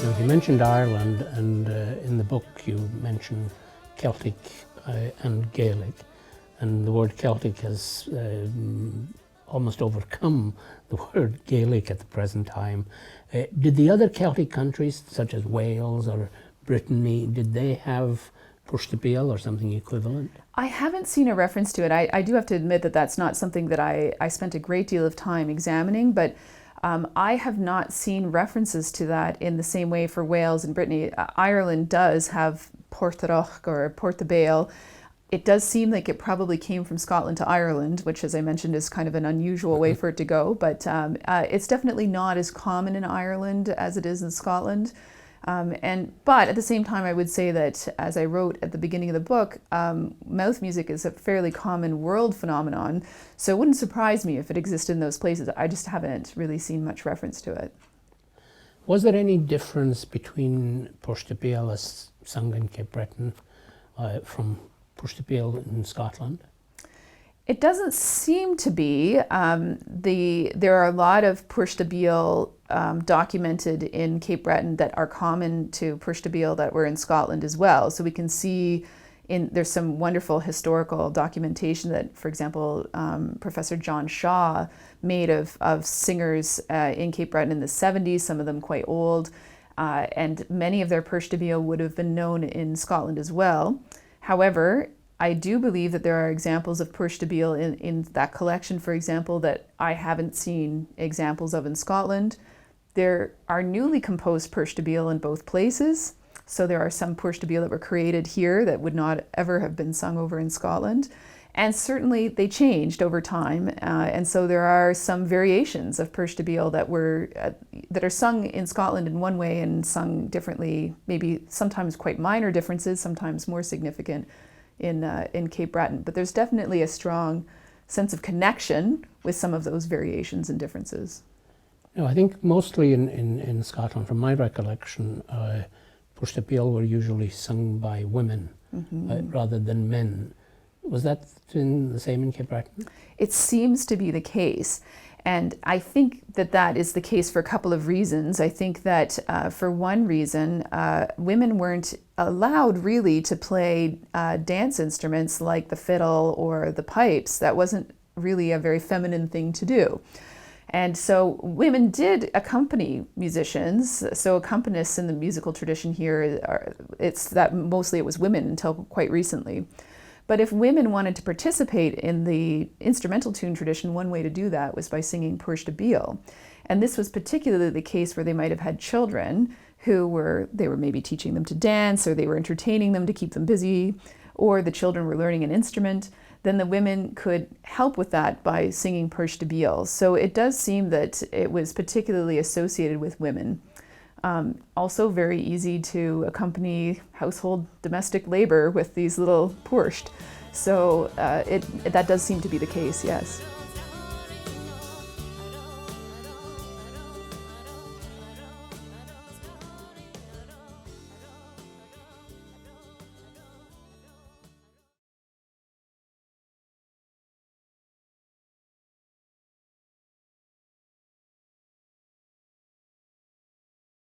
Now, you mentioned Ireland, and in the book you mention Celtic and Gaelic, and the word Celtic has almost overcome the word Gaelic at the present time. Did the other Celtic countries, such as Wales or Brittany, did they have puirt-a-beul or something equivalent? I haven't seen a reference to it. I do have to admit that that's not something that I spent a great deal of time examining, but I have not seen references to that in the same way for Wales and Brittany. Ireland does have puirt-a-beul or puirt-a-beul. It does seem like it probably came from Scotland to Ireland, which, as I mentioned, is kind of an unusual way for it to go, but it's definitely not as common in Ireland as it is in Scotland. But at the same time, I would say that, as I wrote at the beginning of the book, mouth music is a fairly common world phenomenon, so it wouldn't surprise me if it existed in those places. I just haven't really seen much reference to it. Was there any difference between puirt-a-beul as sung in Cape Breton from puirt-a-beul in Scotland? It doesn't seem to be. There are a lot of puirt-a-beul documented in Cape Breton that are common to puirt-a-beul that were in Scotland as well. So we can see there's some wonderful historical documentation that, for example, Professor John Shaw made of singers in Cape Breton in the 70s, some of them quite old, and many of their puirt-a-beul would have been known in Scotland as well. However, I do believe that there are examples of puirt-a-beul in that collection, for example, that I haven't seen examples of in Scotland. There are newly composed puirt-a-beul in both places. So there are some puirt-a-beul that were created here that would not ever have been sung over in Scotland. And certainly they changed over time. And so there are some variations of puirt-a-beul that are sung in Scotland in one way and sung differently, maybe sometimes quite minor differences, sometimes more significant in Cape Breton. But there's definitely a strong sense of connection with some of those variations and differences. No, I think mostly in Scotland, from my recollection, puirt-a-beul were usually sung by women rather than men. Was that the same in Cape Breton? It seems to be the case. And I think that that is the case for a couple of reasons. I think that for one reason, women weren't allowed really to play dance instruments like the fiddle or the pipes. That wasn't really a very feminine thing to do. And so women did accompany musicians. So accompanists in the musical tradition here, mostly it was women until quite recently. But if women wanted to participate in the instrumental tune tradition, one way to do that was by singing puirt-a-beul. And this was particularly the case where they might have had children they were maybe teaching them to dance, or they were entertaining them to keep them busy, or the children were learning an instrument. Then the women could help with that by singing puirt-a-beul. So it does seem that it was particularly associated with women. Also very easy to accompany household domestic labor with these little puirt. So that does seem to be the case, yes.